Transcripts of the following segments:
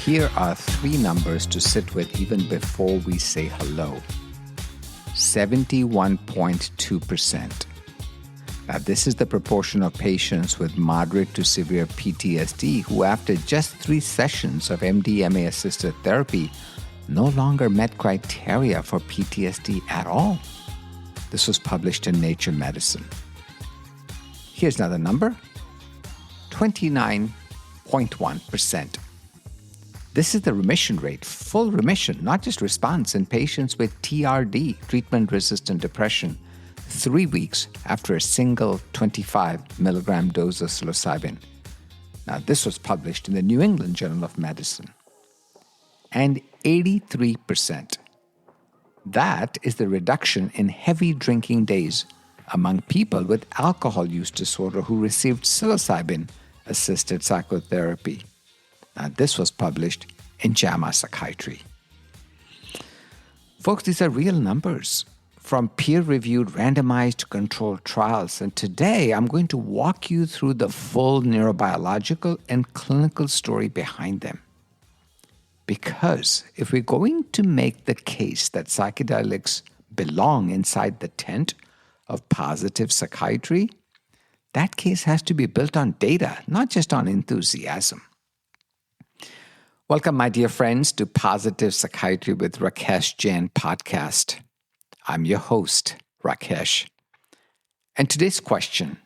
Here are three numbers to sit with even before we say hello. 71.2%. Now, this is the proportion of patients with moderate to severe PTSD who, after just 3 sessions of MDMA-assisted therapy, no longer met criteria for PTSD at all. This was published in Nature Medicine. Here's another number, 29.1%. This is the remission rate, full remission, not just response, in patients with TRD, treatment-resistant depression, 3 weeks after a single 25 milligram dose of psilocybin. Now, this was published in the New England Journal of Medicine. And 83%. That is the reduction in heavy drinking days among people with alcohol use disorder who received psilocybin-assisted psychotherapy. Now, this was published in JAMA Psychiatry. Folks, these are real numbers from peer-reviewed randomized controlled trials. And today, I'm going to walk you through the full neurobiological and clinical story behind them. Because if we're going to make the case that psychedelics belong inside the tent of positive psychiatry, that case has to be built on data, not just on enthusiasm. Welcome, my dear friends, to Positive Psychiatry with Rakesh Jain podcast. I'm your host, Rakesh. And today's question,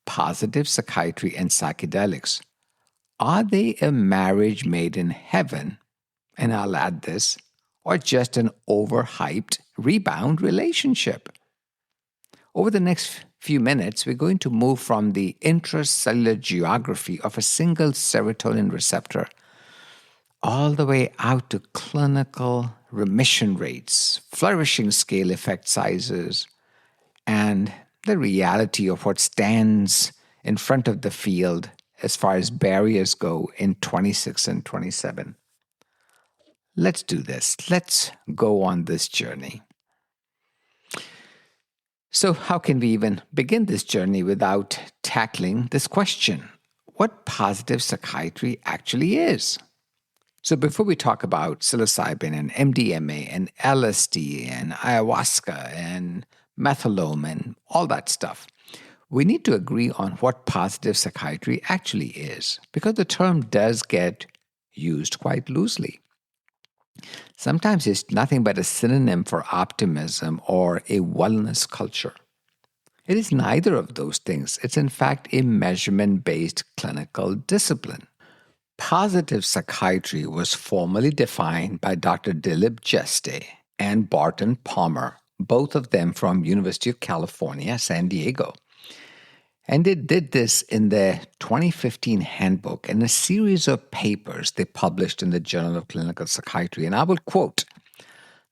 positive psychiatry and psychedelics, are they a marriage made in heaven, and I'll add this, or just an overhyped rebound relationship? Over the next few minutes, we're going to move from the intracellular geography of a single serotonin receptor all the way out to clinical remission rates, flourishing scale effect sizes, and the reality of what stands in front of the field as far as barriers go in 26 and 27. Let's do this. Let's go on this journey. So how can we even begin this journey without tackling this question? What positive psychiatry actually is? So before we talk about psilocybin and MDMA and LSD and ayahuasca and methylome and all that stuff, we need to agree on what positive psychiatry actually is, because the term does get used quite loosely. Sometimes it's nothing but a synonym for optimism or a wellness culture. It is neither of those things. It's in fact a measurement-based clinical discipline. Positive psychiatry was formally defined by Dr. Dilip Jeste and Barton Palmer, both of them from University of California, San Diego. And they did this in their 2015 handbook and a series of papers they published in the Journal of Clinical Psychiatry. And I will quote,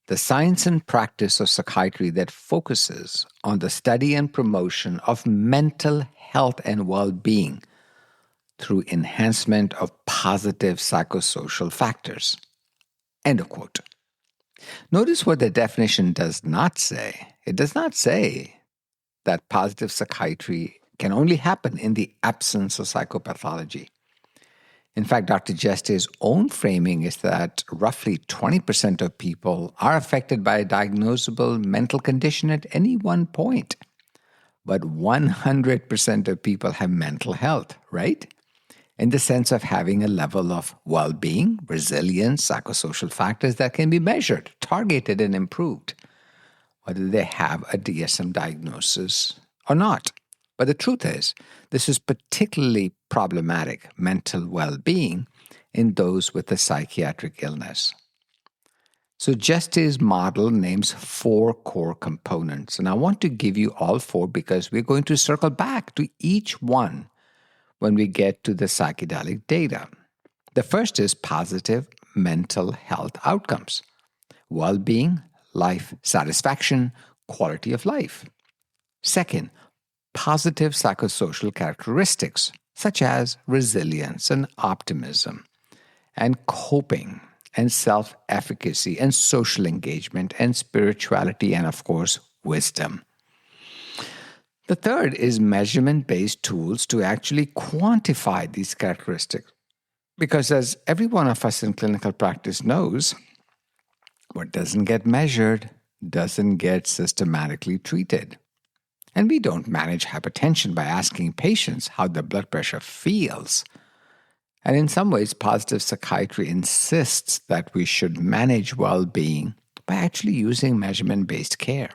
"The science and practice of psychiatry that focuses on the study and promotion of mental health and well-being through enhancement of positive psychosocial factors." End of quote. Notice what the definition does not say. It does not say that positive psychiatry can only happen in the absence of psychopathology. In fact, Dr. Jeste's own framing is that roughly 20% of people are affected by a diagnosable mental condition at any one point. But 100% of people have mental health, right? In the sense of having a level of well-being, resilience, psychosocial factors that can be measured, targeted, and improved, whether they have a DSM diagnosis or not. But the truth is, this is particularly problematic, mental well-being, in those with a psychiatric illness. So Jeste's model names 4 core components, and I want to give you all 4 because we're going to circle back to each one when we get to the psychedelic data. The first is positive mental health outcomes, well-being, life satisfaction, quality of life. Second, positive psychosocial characteristics such as resilience and optimism and coping and self-efficacy and social engagement and spirituality and, of course, wisdom. The third is measurement-based tools to actually quantify these characteristics. Because as every one of us in clinical practice knows, what doesn't get measured doesn't get systematically treated. And we don't manage hypertension by asking patients how their blood pressure feels. And in some ways, positive psychiatry insists that we should manage well-being by actually using measurement-based care.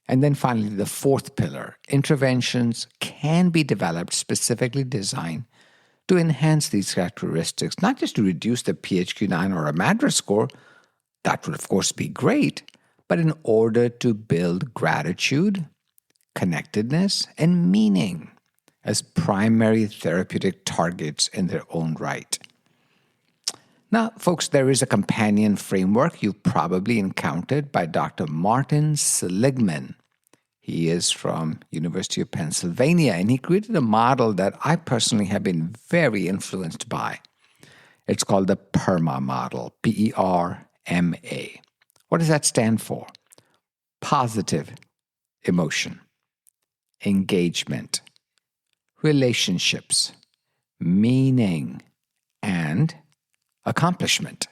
And then finally, the fourth pillar, interventions can be developed specifically designed to enhance these characteristics, not just to reduce the PHQ-9 or a MADRS score, that would of course be great, but in order to build gratitude, connectedness, and meaning as primary therapeutic targets in their own right. Now, folks, there is a companion framework you've probably encountered by Dr. Martin Seligman. He is from University of Pennsylvania, and he created a model that I personally have been very influenced by. It's called the PERMA model, P-E-R-M-A. What does that stand for? Positive emotion, engagement, relationships, meaning, and accomplishment.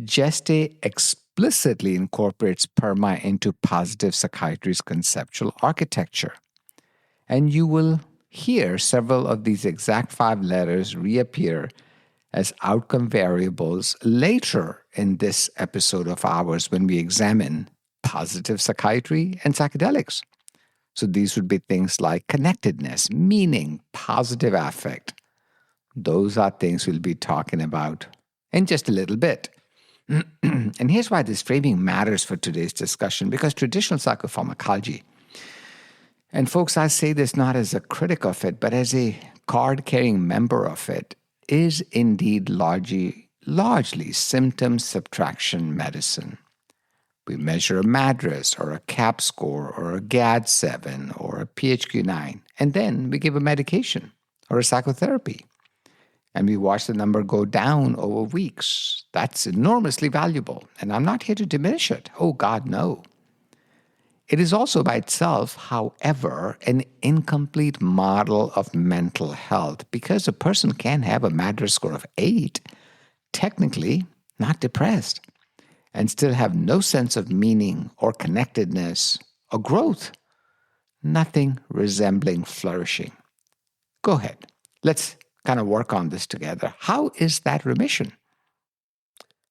Geste explicitly incorporates PERMA into positive psychiatry's conceptual architecture. And you will hear several of these exact 5 letters reappear as outcome variables later in this episode of ours when we examine positive psychiatry and psychedelics. So these would be things like connectedness, meaning, positive affect. Those are things we'll be talking about in just a little bit. And here's why this framing matters for today's discussion, because traditional psychopharmacology, and folks, I say this not as a critic of it, but as a card-carrying member of it, is indeed largely symptom subtraction medicine. We measure a MADRS or a CAP score or a GAD-7 or a PHQ-9, and then we give a medication or a psychotherapy. And we watch the number go down over weeks. That's enormously valuable, and I'm not here to diminish it. Oh, God, no. It is also by itself, however, an incomplete model of mental health because a person can have a MADRS score of 8, technically not depressed, and still have no sense of meaning or connectedness or growth, nothing resembling flourishing. Go ahead. Let's kind of work on this together. How is that remission?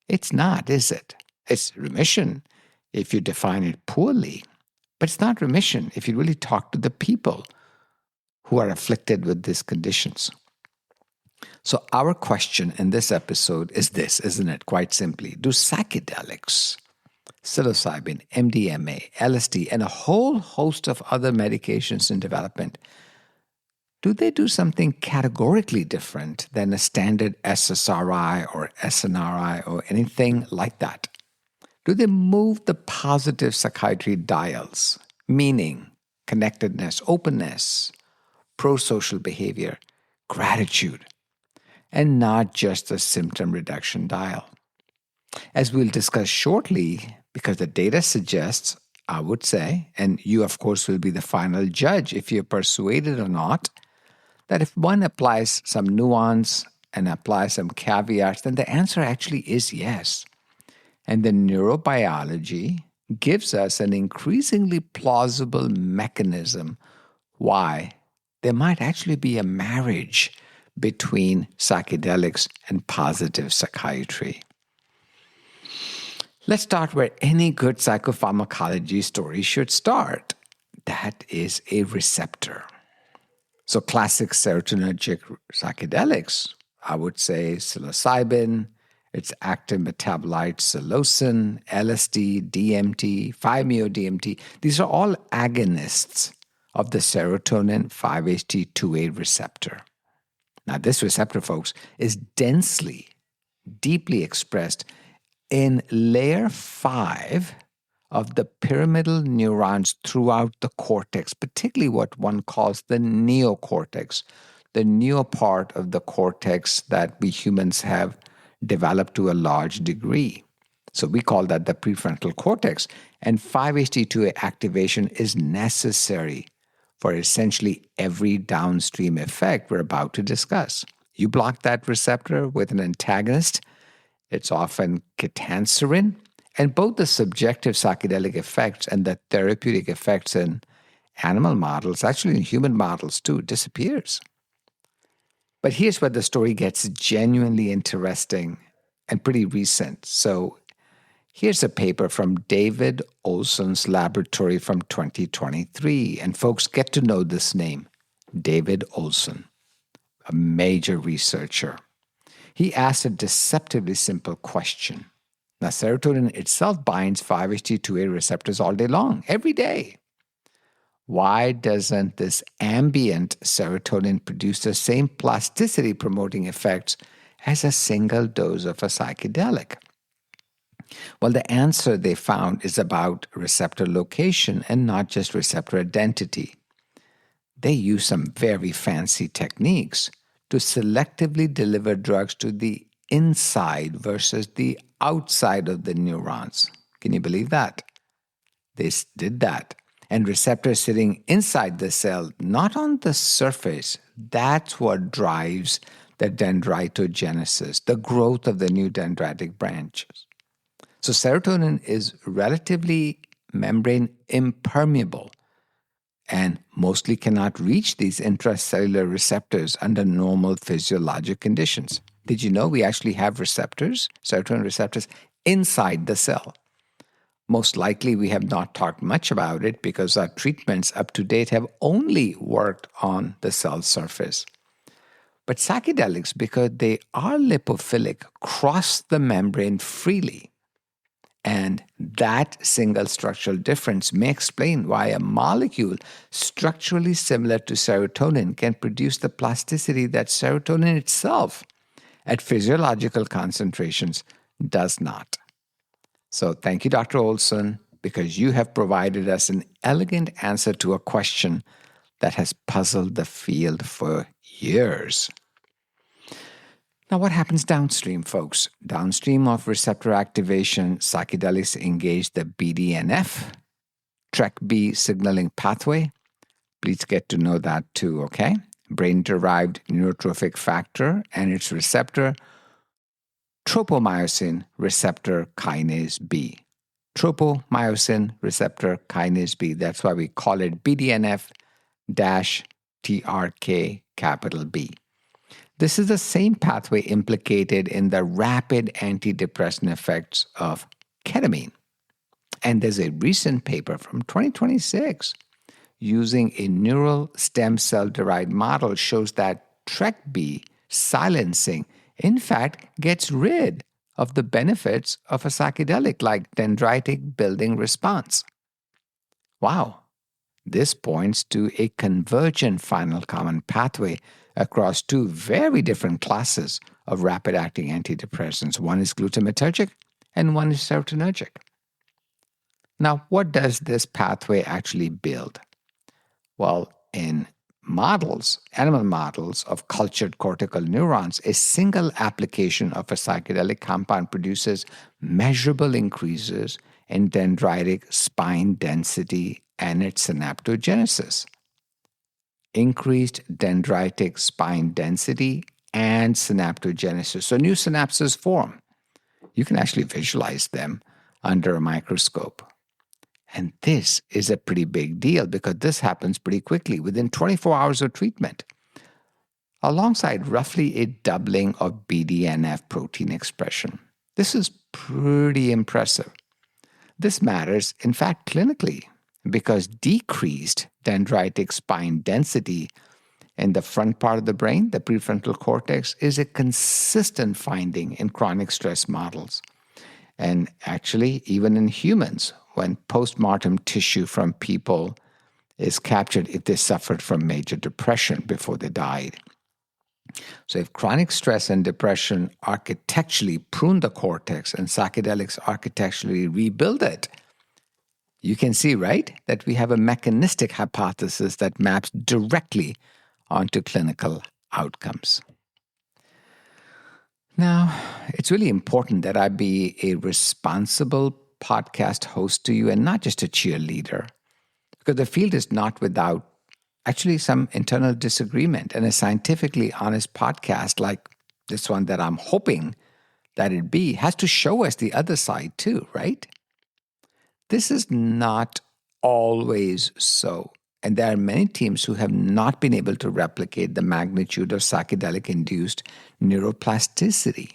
It's not, is it? It's remission if you define it poorly, but it's not remission if you really talk to the people who are afflicted with these conditions. So our question in this episode is this, isn't it? Quite simply, do psychedelics, psilocybin, MDMA, LSD, and a whole host of other medications in development, do they do something categorically different than a standard SSRI or SNRI or anything like that? Do they move the positive psychiatry dials, meaning, connectedness, openness, pro-social behavior, gratitude, and not just the symptom reduction dial? As we'll discuss shortly, because the data suggests, I would say, and you of course will be the final judge if you're persuaded or not, that if one applies some nuance and applies some caveats, then the answer actually is yes. And the neurobiology gives us an increasingly plausible mechanism why there might actually be a marriage between psychedelics and positive psychiatry. Let's start where any good psychopharmacology story should start. That is a receptor. So classic serotonergic psychedelics, I would say psilocybin, its active metabolite psilocin, LSD, DMT, 5-MeO-DMT. These are all agonists of the serotonin 5-HT2A receptor. Now this receptor, folks, is densely, deeply expressed in layer 5 of the pyramidal neurons throughout the cortex, particularly what one calls the neocortex, the neo part of the cortex that we humans have developed to a large degree. So we call that the prefrontal cortex, and 5-HT2A activation is necessary for essentially every downstream effect we're about to discuss, You block that receptor with an antagonist. It's often ketanserin. And both the subjective psychedelic effects and the therapeutic effects in animal models, actually in human models too, disappears. But here's where the story gets genuinely interesting and pretty recent. So here's a paper from David Olson's laboratory from 2023. And folks, get to know this name, David Olson, a major researcher. He asked a deceptively simple question. Now, serotonin itself binds 5-HT2A receptors all day long, every day. Why doesn't this ambient serotonin produce the same plasticity-promoting effects as a single dose of a psychedelic? Well, the answer they found is about receptor location and not just receptor identity. They use some very fancy techniques to selectively deliver drugs to the inside versus the outside of the neurons. Can you believe that? They did that. And receptors sitting inside the cell, not on the surface, that's what drives the dendritogenesis, the growth of the new dendritic branches. So serotonin is relatively membrane impermeable and mostly cannot reach these intracellular receptors under normal physiologic conditions. Did you know we actually have receptors, serotonin receptors, inside the cell? Most likely we have not talked much about it because our treatments up to date have only worked on the cell surface. But psychedelics, because they are lipophilic, cross the membrane freely. And that single structural difference may explain why a molecule structurally similar to serotonin can produce the plasticity that serotonin itself, at physiological concentrations, does not. So thank you, Dr. Olson, because you have provided us an elegant answer to a question that has puzzled the field for years. Now, what happens downstream, folks? Downstream of receptor activation, psychedelics engage the BDNF TrkB signaling pathway. Please get to know that too, okay? Brain-derived neurotrophic factor and its receptor, tropomyosin receptor kinase B. Tropomyosin receptor kinase B. That's why we call it BDNF-TrkB. This is the same pathway implicated in the rapid antidepressant effects of ketamine. And there's a recent paper from 2026 using a neural stem cell-derived model shows that TrkB silencing, in fact, gets rid of the benefits of a psychedelic like dendritic building response. Wow, this points to a convergent final common pathway across two very different classes of rapid-acting antidepressants. One is glutamatergic and one is serotonergic. Now, what does this pathway actually build? Well, in models, animal models of cultured cortical neurons, a single application of a psychedelic compound produces measurable increases in dendritic spine density and its synaptogenesis. Increased dendritic spine density and synaptogenesis. So new synapses form. You can actually visualize them under a microscope. And this is a pretty big deal because this happens pretty quickly, within 24 hours of treatment, alongside roughly a doubling of BDNF protein expression. This is pretty impressive. This matters, in fact, clinically, because decreased dendritic spine density in the front part of the brain, the prefrontal cortex, is a consistent finding in chronic stress models. And actually, even in humans, when postmortem tissue from people is captured if they suffered from major depression before they died. So if chronic stress and depression architecturally prune the cortex and psychedelics architecturally rebuild it, you can see, right, that we have a mechanistic hypothesis that maps directly onto clinical outcomes. Now, it's really important that I be a responsible podcast host to you and not just a cheerleader, because the field is not without actually some internal disagreement. And a scientifically honest podcast like this one that I'm hoping that it be has to show us the other side too, right? This is not always so. And there are many teams who have not been able to replicate the magnitude of psychedelic-induced neuroplasticity.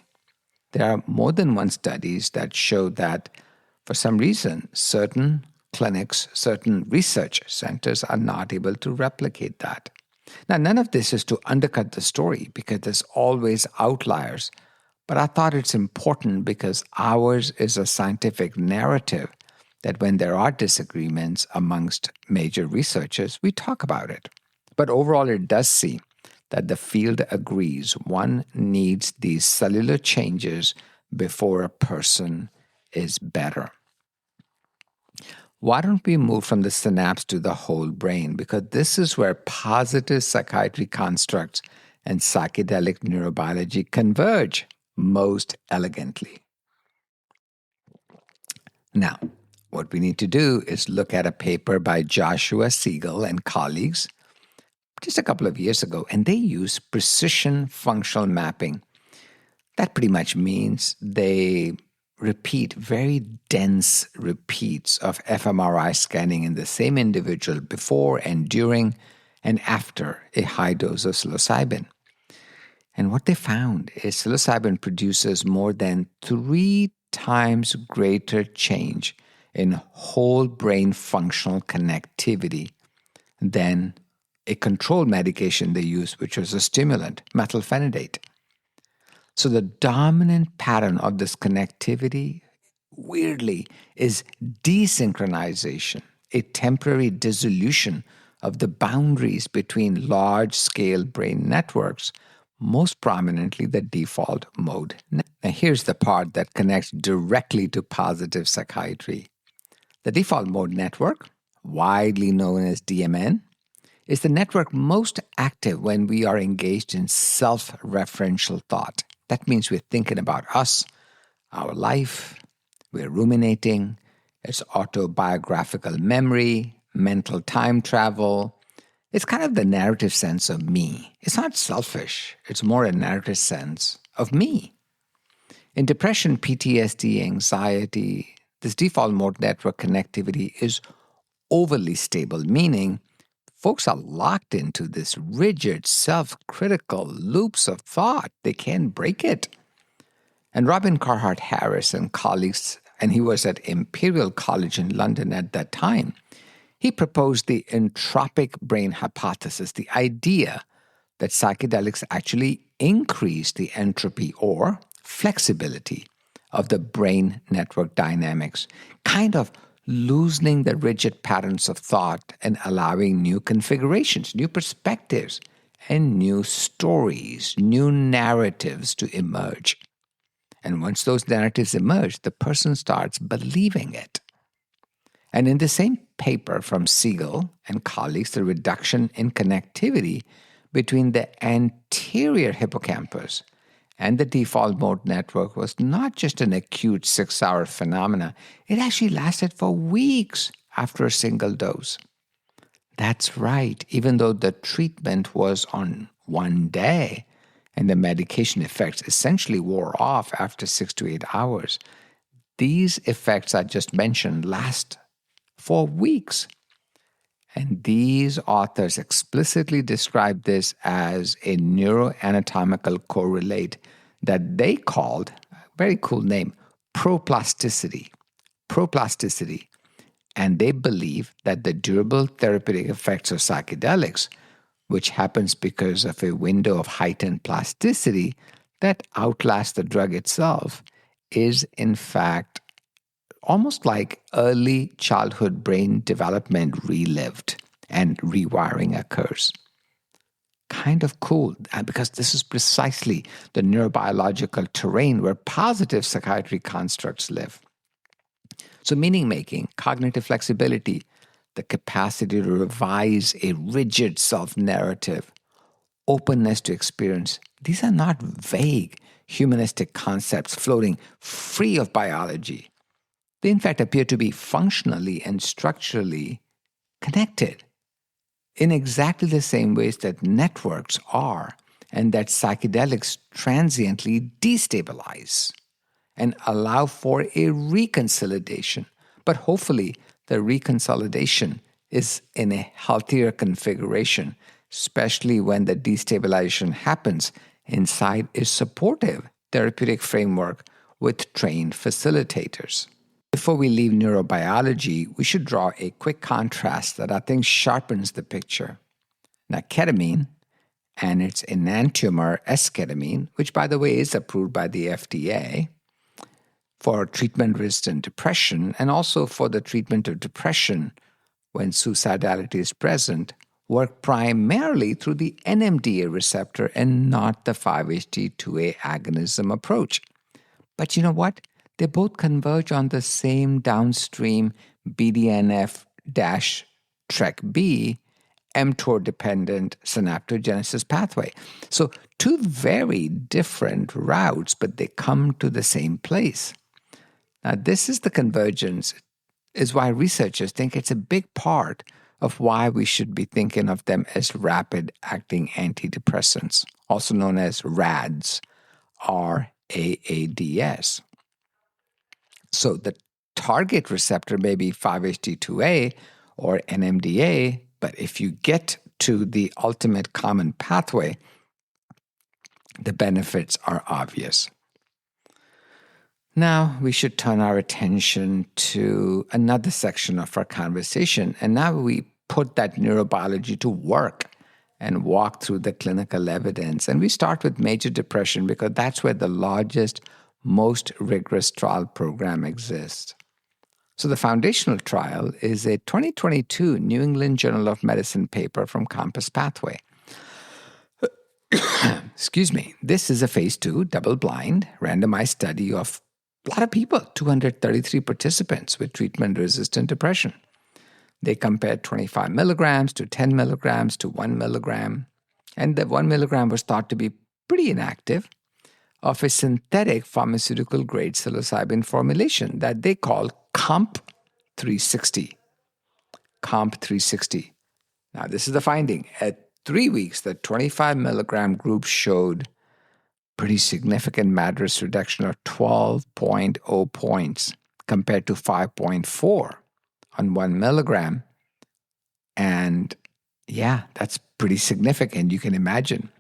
There are more than one studies that show that for some reason, certain clinics, certain research centers are not able to replicate that. Now, none of this is to undercut the story because there's always outliers, but I thought it's important because ours is a scientific narrative that when there are disagreements amongst major researchers, we talk about it. But overall, it does seem that the field agrees one needs these cellular changes before a person is better. Why don't we move from the synapse to the whole brain? Because this is where positive psychiatry constructs and psychedelic neurobiology converge most elegantly. Now, what we need to do is look at a paper by Joshua Siegel and colleagues just a couple of years ago, and they use precision functional mapping. That pretty much means they repeat very dense repeats of fMRI scanning in the same individual before and during and after a high dose of psilocybin. And what they found is psilocybin produces more than 3 times greater change in whole brain functional connectivity than a control medication they used, which was a stimulant, methylphenidate. So the dominant pattern of this connectivity, weirdly, is desynchronization, a temporary dissolution of the boundaries between large-scale brain networks, most prominently the default mode. Now here's the part that connects directly to positive psychiatry. The default mode network, widely known as DMN, is the network most active when we are engaged in self-referential thought. That means we're thinking about us, our life, we're ruminating, it's autobiographical memory, mental time travel. It's kind of the narrative sense of me. It's not selfish, it's more a narrative sense of me. In depression, PTSD, anxiety, this default mode network connectivity is overly stable, meaning folks are locked into this rigid, self-critical loops of thought. They can't break it. And Robin Carhart Harris and colleagues, and he was at Imperial College in London at that time, he proposed the entropic brain hypothesis, the idea that psychedelics actually increase the entropy or flexibility of the brain network dynamics, kind of loosening the rigid patterns of thought and allowing new configurations, new perspectives, and new stories, new narratives to emerge. And once those narratives emerge, the person starts believing it. And in the same paper from Siegel and colleagues, the reduction in connectivity between the anterior hippocampus and the default mode network was not just an acute 6-hour phenomena. It actually lasted for weeks after a single dose. That's right. Even though the treatment was on one day and the medication effects essentially wore off after 6 to 8 hours, these effects I just mentioned last for weeks. And these authors explicitly describe this as a neuroanatomical correlate that they called, very cool name, proplasticity. Proplasticity. And they believe that the durable therapeutic effects of psychedelics, which happens because of a window of heightened plasticity that outlasts the drug itself, is in fact almost like early childhood brain development relived and rewiring occurs. Kind of cool, because this is precisely the neurobiological terrain where positive psychiatry constructs live. So meaning making, cognitive flexibility, the capacity to revise a rigid self-narrative, openness to experience, these are not vague humanistic concepts floating free of biology. They in fact appear to be functionally and structurally connected. in exactly the same ways that networks are, and that psychedelics transiently destabilize and allow for a reconsolidation. But hopefully, the reconsolidation is in a healthier configuration, especially when the destabilization happens inside a supportive therapeutic framework with trained facilitators. Before we leave neurobiology, we should draw a quick contrast that I think sharpens the picture. Now, ketamine and its enantiomer S-ketamine, which by the way is approved by the FDA for treatment-resistant depression and also for the treatment of depression when suicidality is present, work primarily through the NMDA receptor and not the 5-HT2A agonism approach. But you know what? They both converge on the same downstream BDNF TrkB mTOR-dependent synaptogenesis pathway. So two very different routes, but they come to the same place. Now, this is the convergence, is why researchers think it's a big part of why we should be thinking of them as rapid-acting antidepressants, also known as RADs, RAADS. So the target receptor may be 5-HT2A or NMDA, but if you get to the ultimate common pathway, the benefits are obvious. Now we should turn our attention to another section of our conversation, and now we put that neurobiology to work and walk through the clinical evidence. And we start with major depression because that's where the largest, most rigorous trial program exists. So the foundational trial is a 2022 New England Journal of Medicine paper from Compass Pathway. Excuse me. This is a phase 2, double-blind, randomized study of a lot of people, 233 participants with treatment-resistant depression. They compared 25 milligrams to 10 milligrams to 1 milligram, and the 1 milligram was thought to be pretty inactive, of a synthetic pharmaceutical-grade psilocybin formulation that they call COMP 360. COMP 360. Now, this is the finding. At 3 weeks, the 25 milligram group showed pretty significant MADRS reduction of 12.0 points compared to 5.4 on 1 milligram. And yeah, that's pretty significant. You can imagine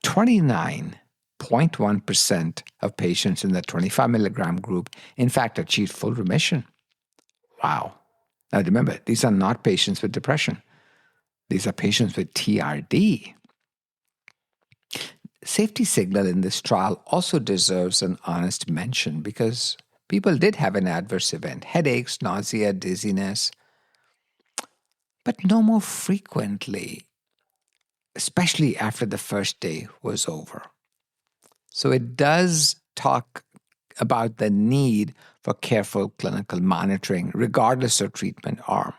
29.1% of patients in the 25 milligram group, in fact, achieved full remission. Wow. Now remember, these are not patients with depression. These are patients with TRD. Safety signal in this trial also deserves an honest mention because people did have an adverse event, headaches, nausea, dizziness, but no more frequently, especially after the first day was over. So it does talk about the need for careful clinical monitoring regardless of treatment arm.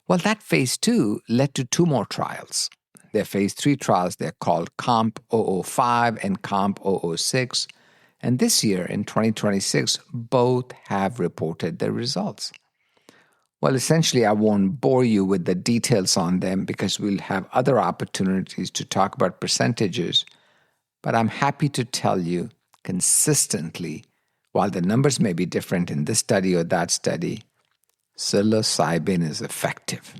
Well, that phase 2 led to 2 more trials. They're phase 3 trials. They're called COMP 005 and COMP 006. And this year, in 2026, both have reported their results. Well, essentially, I won't bore you with the details on them because we'll have other opportunities to talk about percentages. But I'm happy to tell you consistently, while the numbers may be different in this study or that study, psilocybin is effective,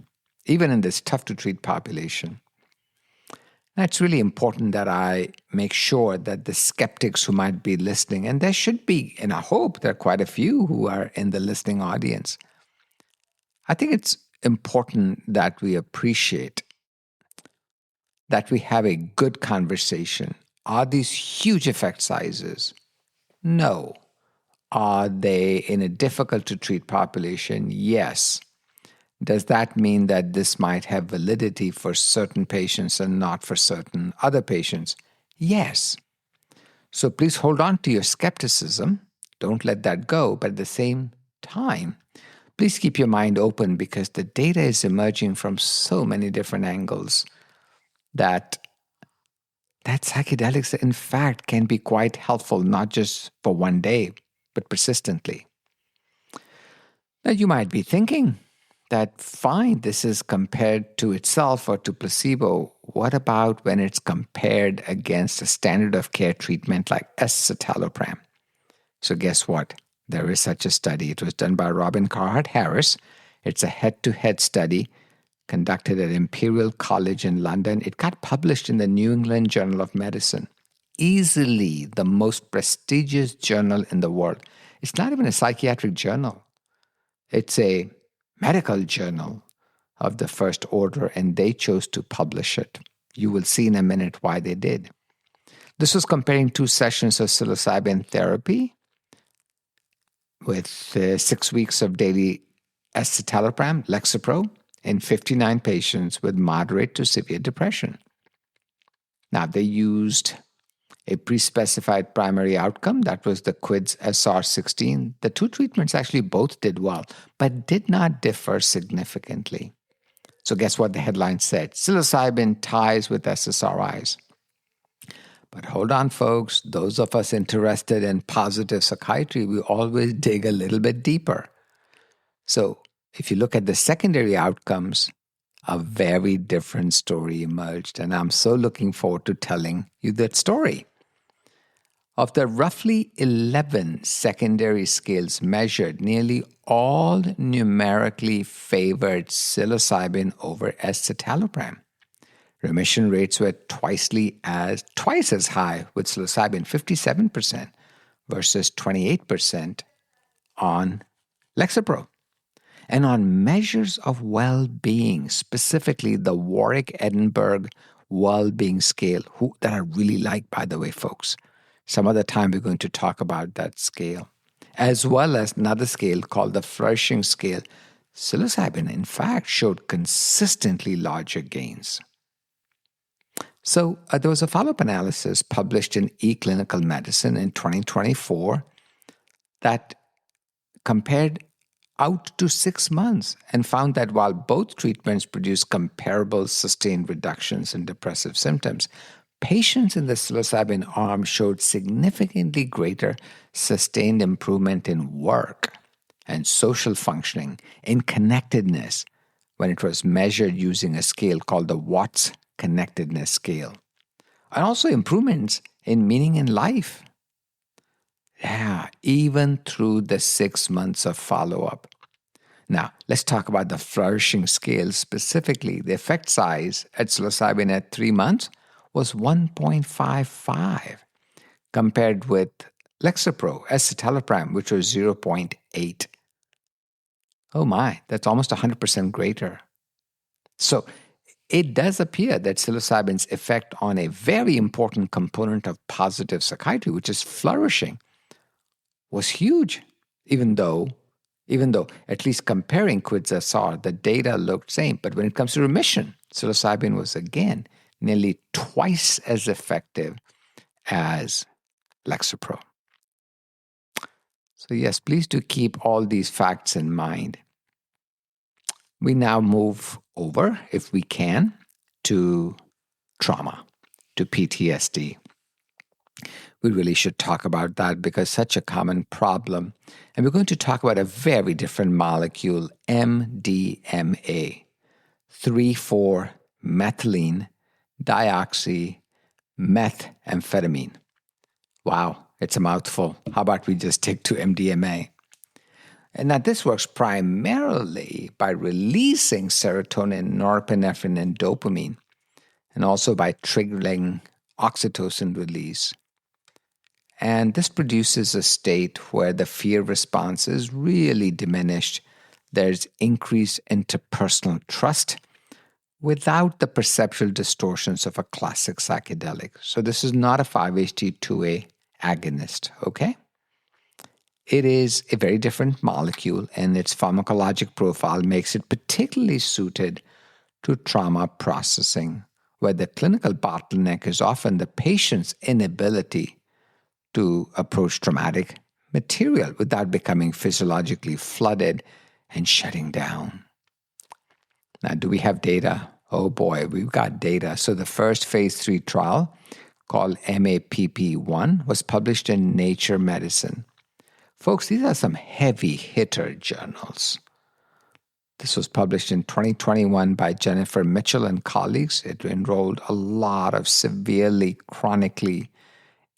even in this tough-to-treat population. Now, it's really important that I make sure that the skeptics who might be listening, and there should be, and I hope there are quite a few who are in the listening audience, I think it's important that we appreciate that we have a good conversation. Are these huge effect sizes? No. Are they in a difficult-to-treat population? Yes. Does that mean that this might have validity for certain patients and not for certain other patients? Yes. So please hold on to your skepticism. Don't let that go. But at the same time, please keep your mind open because the data is emerging from so many different angles that psychedelics, in fact, can be quite helpful, not just for one day, but persistently. Now, you might be thinking, that fine, this is compared to itself or to placebo. What about when it's compared against a standard of care treatment like escitalopram? So guess what? There is such a study. It was done by Robin Carhart Harris. It's a head-to-head study conducted at Imperial College in London. It got published in the New England Journal of Medicine, easily the most prestigious journal in the world. It's not even a psychiatric journal. It's a medical journal of the first order, and they chose to publish it. You will see in a minute why they did. This was comparing 2 sessions of psilocybin therapy with 6 weeks of daily escitalopram, Lexapro, in 59 patients with moderate to severe depression. Now, they used a pre-specified primary outcome. That was the QIDS SR16. The 2 treatments actually both did well, but did not differ significantly. So guess what the headline said? Psilocybin ties with SSRIs. But hold on, folks. Those of us interested in positive psychiatry, we always dig a little bit deeper. So if you look at the secondary outcomes, a very different story emerged. And I'm so looking forward to telling you that story. Of the roughly 11 secondary scales measured, nearly all numerically favored psilocybin over escitalopram. Remission rates were twice as high with psilocybin, 57% versus 28% on Lexapro. And on measures of well-being, specifically the Warwick-Edinburgh Well-Being Scale, that I really like, by the way, folks. Some other time we're going to talk about that scale, as well as another scale called the flourishing scale. Psilocybin, in fact, showed consistently larger gains. So there was a follow-up analysis published in eClinical Medicine in 2024 that compared out to 6 months and found that while both treatments produced comparable sustained reductions in depressive symptoms, patients in the psilocybin arm showed significantly greater sustained improvement in work and social functioning, in connectedness, when it was measured using a scale called the Watts Connectedness Scale, and also improvements in meaning in life. Yeah, even through the 6 months of follow-up. Now, let's talk about the flourishing scale specifically. The effect size at psilocybin at 3 months was 1.55, compared with Lexapro, escitalopram, which was 0.8. Oh my, that's almost 100% greater. So it does appear that psilocybin's effect on a very important component of positive psychiatry, which is flourishing, was huge, even though at least comparing QIDS-SR, the data looked same. But when it comes to remission, psilocybin was again nearly twice as effective as Lexapro. So yes, please do keep all these facts in mind. We now move over, if we can, to trauma, to PTSD. We really should talk about that because such a common problem. And we're going to talk about a very different molecule, MDMA, 3,4-methylene dioxymethamphetamine. Wow, it's a mouthful. How about we just stick to MDMA? And now this works primarily by releasing serotonin, norepinephrine, and dopamine, and also by triggering oxytocin release. And this produces a state where the fear response is really diminished. There's increased interpersonal trust without the perceptual distortions of a classic psychedelic. So this is not a 5-HT2A agonist, okay? It is a very different molecule, and its pharmacologic profile makes it particularly suited to trauma processing, where the clinical bottleneck is often the patient's inability to approach traumatic material without becoming physiologically flooded and shutting down. Now, do we have data? Oh boy, we've got data. So the first phase 3 trial, called MAPP1, was published in Nature Medicine. Folks, these are some heavy hitter journals. This was published in 2021 by Jennifer Mitchell and colleagues. It enrolled a lot of severely, chronically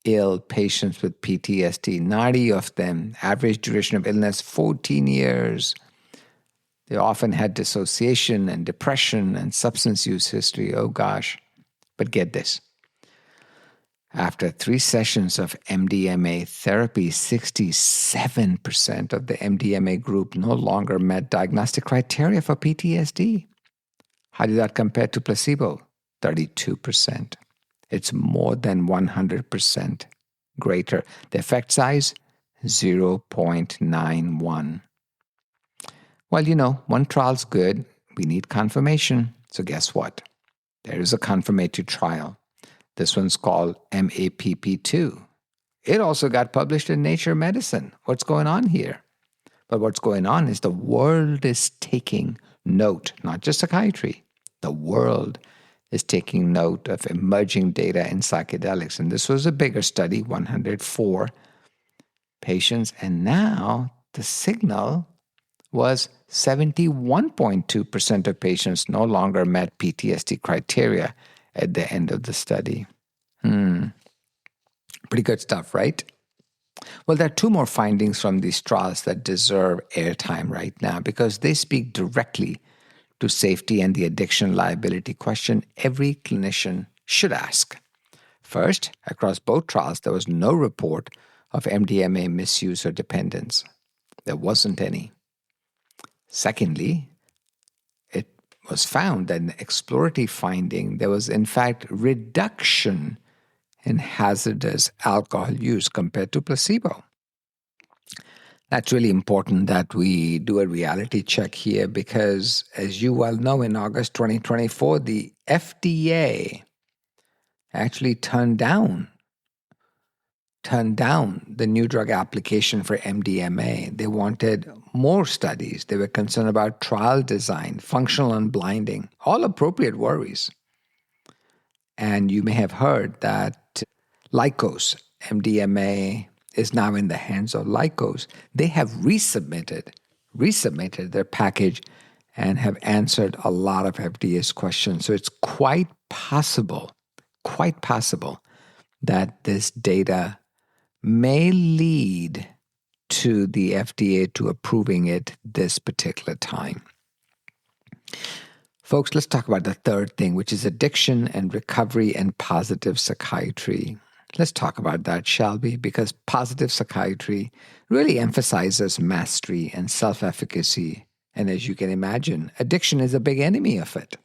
ill patients with PTSD, 90 of them, average duration of illness 14 years. They often had dissociation and depression and substance use history. Oh gosh. But get this. After 3 sessions of MDMA therapy, 67% of the MDMA group no longer met diagnostic criteria for PTSD. How did that compare to placebo? 32%. It's more than 100% greater. The effect size, 0.91. Well, one trial's good. We need confirmation. So guess what? There is a confirmatory trial. This one's called MAPP2. It also got published in Nature Medicine. What's going on here? But what's going on is the world is taking note, not just psychiatry. The world is taking note of emerging data in psychedelics. And this was a bigger study, 104 patients. And now the signal was 71.2% of patients no longer met PTSD criteria at the end of the study. Pretty good stuff, right? Well, there are 2 more findings from these trials that deserve airtime right now because they speak directly to safety and the addiction liability question every clinician should ask. First, across both trials, there was no report of MDMA misuse or dependence. There wasn't any. Secondly, it was found that in the exploratory finding, there was in fact reduction in hazardous alcohol use compared to placebo. That's really important that we do a reality check here because, as you well know, in August 2024, the FDA actually turned down the new drug application for MDMA. They wanted more studies. They were concerned about trial design, functional unblinding, all appropriate worries. And you may have heard that Lykos, MDMA, is now in the hands of Lykos. They have resubmitted their package and have answered a lot of FDA's questions. So it's quite possible that this data may lead to the FDA to approving it this particular time. Folks, let's talk about the third thing, which is addiction and recovery and positive psychiatry. Let's talk about that, shall we? Because positive psychiatry really emphasizes mastery and self-efficacy. And as you can imagine, addiction is a big enemy of it.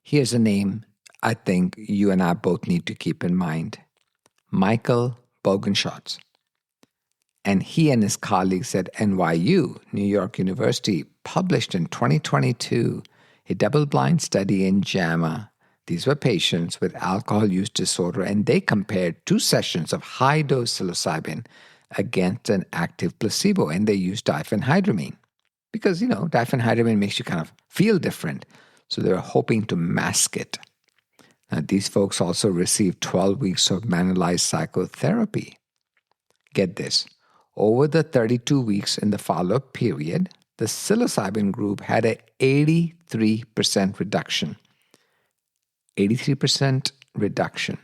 Here's a name I think you and I both need to keep in mind. Michael Bogenschutz. And he and his colleagues at NYU, New York University, published in 2022 a double-blind study in JAMA. These were patients with alcohol use disorder, and they compared 2 sessions of high-dose psilocybin against an active placebo, and they used diphenhydramine. Because, diphenhydramine makes you kind of feel different, so they were hoping to mask it. Now, these folks also received 12 weeks of manualized psychotherapy. Get this. Over the 32 weeks in the follow-up period, the psilocybin group had an 83% reduction. 83% reduction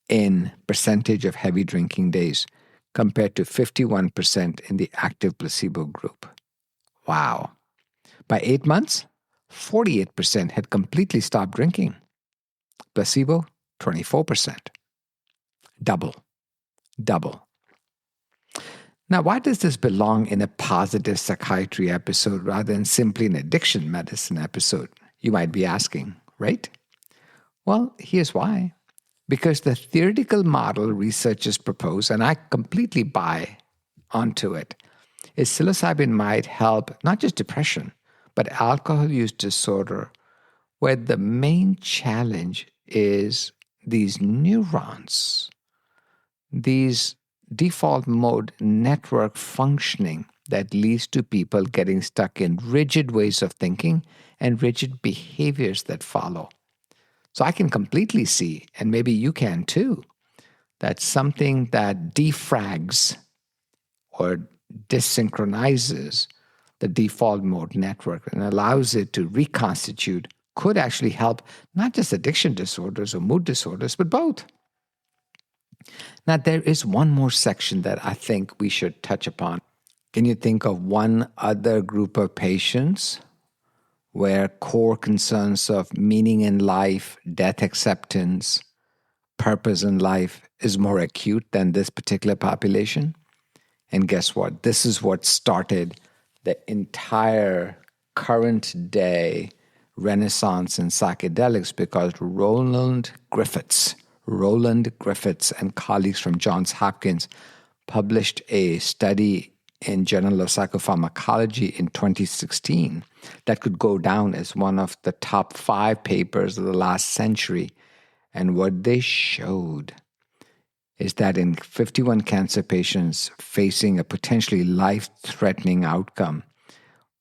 in percentage of heavy drinking days compared to 51% in the active placebo group. Wow. By 8 months, 48% had completely stopped drinking. Placebo, 24%. Double. Now, why does this belong in a positive psychiatry episode rather than simply an addiction medicine episode? You might be asking, right? Well, here's why. Because the theoretical model researchers propose, and I completely buy onto it, is psilocybin might help not just depression, but alcohol use disorder, where the main challenge is these neurons, these default mode network functioning that leads to people getting stuck in rigid ways of thinking and rigid behaviors that follow. So I can completely see, and maybe you can too, that something that defrags or desynchronizes the default mode network, and allows it to reconstitute, could actually help not just addiction disorders or mood disorders, but both. Now, there is one more section that I think we should touch upon. Can you think of one other group of patients where core concerns of meaning in life, death acceptance, purpose in life is more acute than this particular population? And guess what? This is what started the entire current day renaissance in psychedelics, because Roland Griffiths and colleagues from Johns Hopkins published a study in Journal of Psychopharmacology in 2016 that could go down as one of the top 5 papers of the last century. And what they showed is that in 51 cancer patients facing a potentially life-threatening outcome,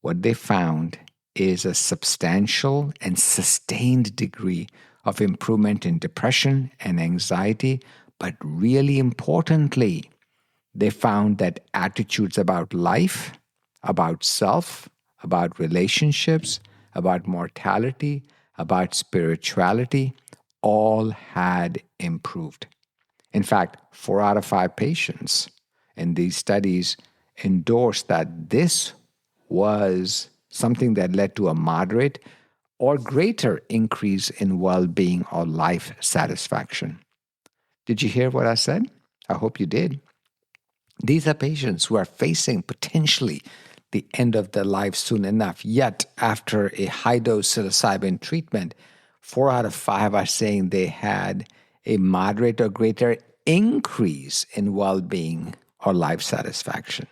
what they found is a substantial and sustained degree of improvement in depression and anxiety, but really importantly, they found that attitudes about life, about self, about relationships, about mortality, about spirituality, all had improved. In fact, 4 out of 5 patients in these studies endorsed that this was something that led to a moderate or greater increase in well-being or life satisfaction. Did you hear what I said? I hope you did. These are patients who are facing potentially the end of their life soon enough, yet after a high-dose psilocybin treatment, 4 out of 5 are saying they had a moderate or greater increase in well-being or life satisfaction.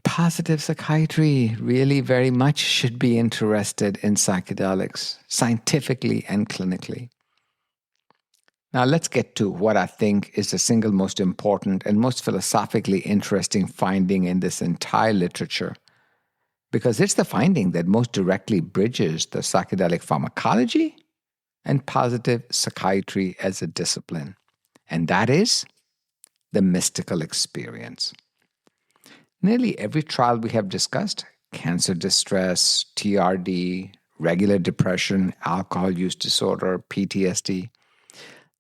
Positive psychiatry really very much should be interested in psychedelics, scientifically and clinically. Now let's get to what I think is the single most important and most philosophically interesting finding in this entire literature, because it's the finding that most directly bridges the psychedelic pharmacology and positive psychiatry as a discipline, and that is the mystical experience. Nearly every trial we have discussed, cancer distress, TRD, regular depression, alcohol use disorder, PTSD,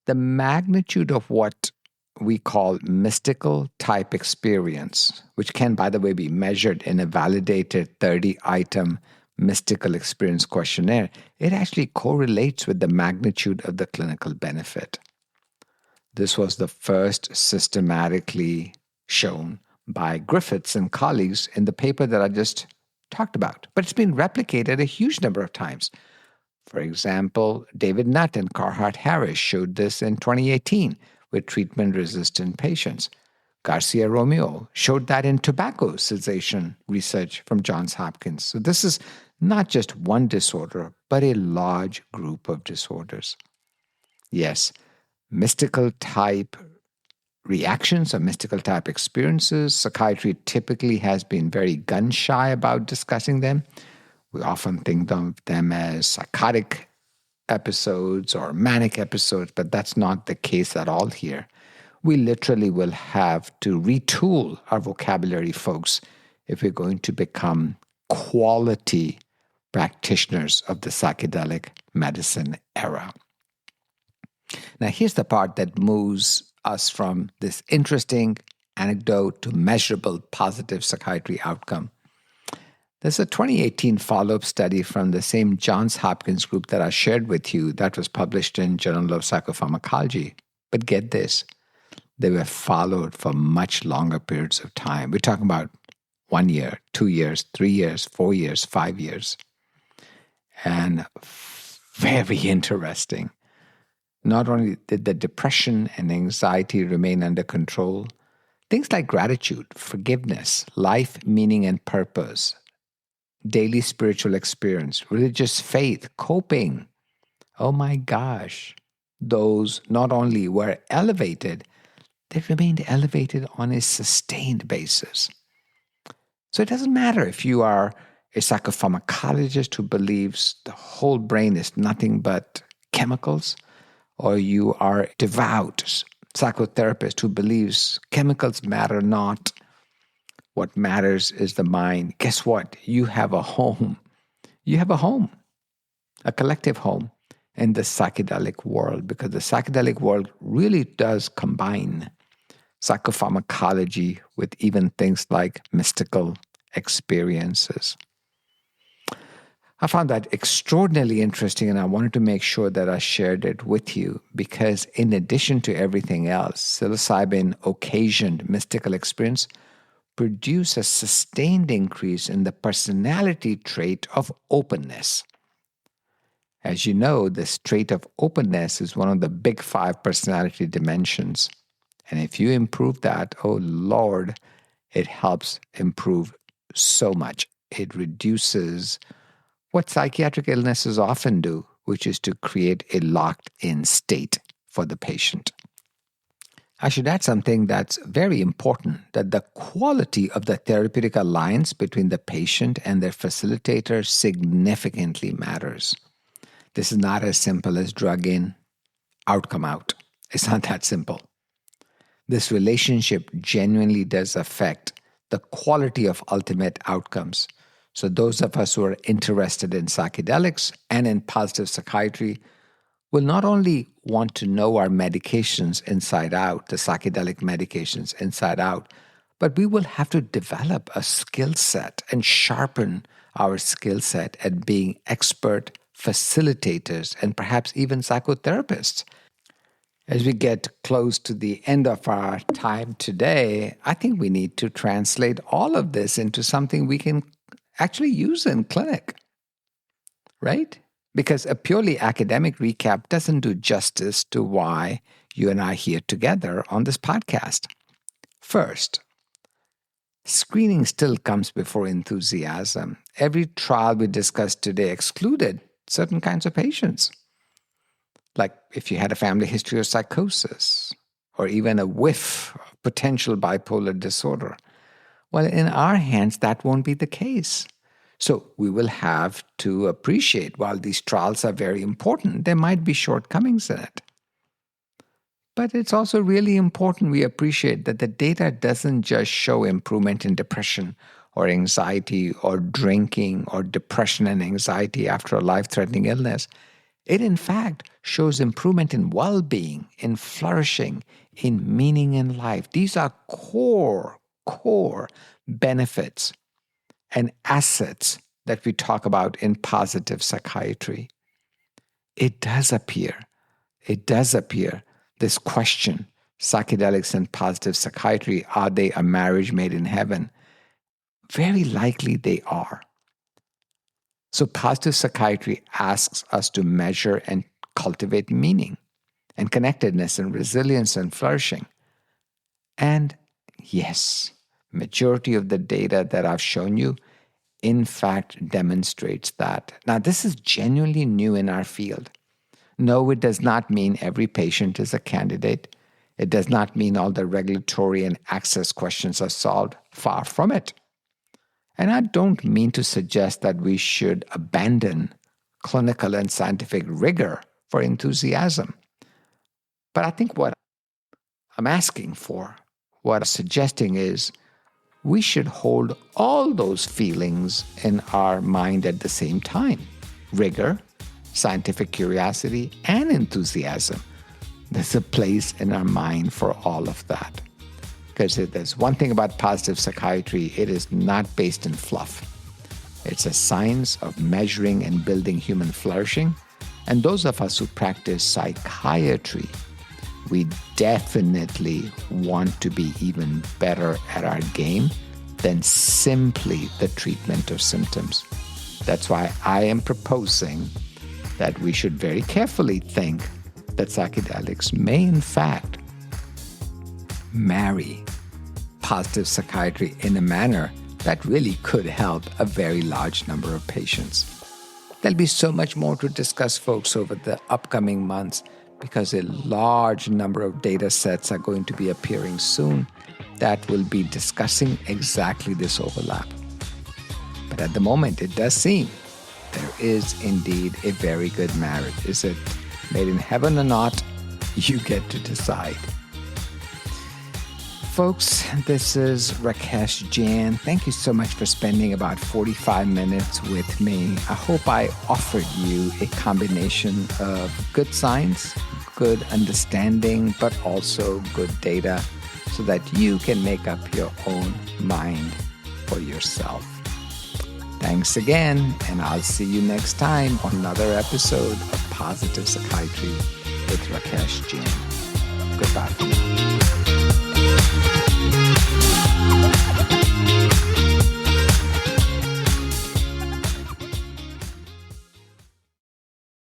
the magnitude of what we call mystical type experience, which can, by the way, be measured in a validated 30-item mystical experience questionnaire, it actually correlates with the magnitude of the clinical benefit. This was the first systematically shown by Griffiths and colleagues in the paper that I just talked about, but it's been replicated a huge number of times. For example, David Nutt and Carhart Harris showed this in 2018 with treatment-resistant patients. Garcia Romeo showed that in tobacco cessation research from Johns Hopkins. So this is not just one disorder, but a large group of disorders. Yes, mystical type reactions or mystical type experiences, psychiatry typically has been very gun-shy about discussing them. We often think of them as psychotic episodes or manic episodes, but that's not the case at all here. We literally will have to retool our vocabulary, folks, if we're going to become quality practitioners of the psychedelic medicine era. Now, here's the part that moves us from this interesting anecdote to measurable positive psychiatry outcome. There's a 2018 follow-up study from the same Johns Hopkins group that I shared with you that was published in Journal of Psychopharmacology. But get this, they were followed for much longer periods of time. We're talking about 1 year, 2 years, 3 years, 4 years, 5 years. And very interesting. Not only did the depression and anxiety remain under control, things like gratitude, forgiveness, life, meaning, and purpose, daily spiritual experience, religious faith, coping. Oh my gosh. Those not only were elevated, they remained elevated on a sustained basis. So it doesn't matter if you are a psychopharmacologist who believes the whole brain is nothing but chemicals, or you are a devout psychotherapist who believes chemicals matter not. What matters is the mind. Guess what? You have a home. You have a home, a collective home in the psychedelic world, because the psychedelic world really does combine psychopharmacology with even things like mystical experiences. I found that extraordinarily interesting, and I wanted to make sure that I shared it with you because, in addition to everything else, psilocybin occasioned mystical experience produce a sustained increase in the personality trait of openness. As you know, this trait of openness is one of the big 5 personality dimensions. And if you improve that, oh Lord, it helps improve so much. It reduces what psychiatric illnesses often do, which is to create a locked-in state for the patient. I should add something that's very important, that the quality of the therapeutic alliance between the patient and their facilitator significantly matters. This is not as simple as drug in, outcome out. It's not that simple. This relationship genuinely does affect the quality of ultimate outcomes. So those of us who are interested in psychedelics and in positive psychiatry will not only want to know our medications inside out, the psychedelic medications inside out, but we will have to develop a skill set and sharpen our skill set at being expert facilitators and perhaps even psychotherapists. As we get close to the end of our time today, I think we need to translate all of this into something we can actually use in clinic, right? Because a purely academic recap doesn't do justice to why you and I are here together on this podcast. First, screening still comes before enthusiasm. Every trial we discussed today excluded certain kinds of patients. Like if you had a family history of psychosis, or even a whiff of potential bipolar disorder. Well, in our hands, that won't be the case. So we will have to appreciate, while these trials are very important, there might be shortcomings in it. But it's also really important we appreciate that the data doesn't just show improvement in depression or anxiety or drinking or depression and anxiety after a life-threatening illness. It, in fact, shows improvement in well-being, in flourishing, in meaning in life. These are core benefits and assets that we talk about in positive psychiatry. It does appear this question, psychedelics and positive psychiatry, are they a marriage made in heaven? Very likely they are. So positive psychiatry asks us to measure and cultivate meaning and connectedness and resilience and flourishing. And yes, majority of the data that I've shown you, in fact, demonstrates that. Now, this is genuinely new in our field. No, it does not mean every patient is a candidate. It does not mean all the regulatory and access questions are solved. Far from it. And I don't mean to suggest that we should abandon clinical and scientific rigor for enthusiasm. But I think what I'm asking for, what I'm suggesting is, we should hold all those feelings in our mind at the same time. Rigor, scientific curiosity, and enthusiasm. There's a place in our mind for all of that. Because if there's one thing about positive psychiatry, it is not based in fluff. It's a science of measuring and building human flourishing. And those of us who practice psychiatry, we definitely want to be even better at our game than simply the treatment of symptoms. That's why I am proposing that we should very carefully think that psychedelics may in fact marry positive psychiatry in a manner that really could help a very large number of patients. There'll be so much more to discuss, folks, over the upcoming months because a large number of data sets are going to be appearing soon that will be discussing exactly this overlap. But at the moment, it does seem there is indeed a very good marriage. Is it made in heaven or not? You get to decide. folks, this is Rakesh Jain. Thank you so much for spending about 45 minutes with me. I hope I offered you a combination of good science, good understanding, but also good data so that you can make up your own mind for yourself. Thanks again, and I'll see you next time on another episode of Positive Psychiatry with Rakesh Jain. Goodbye for now.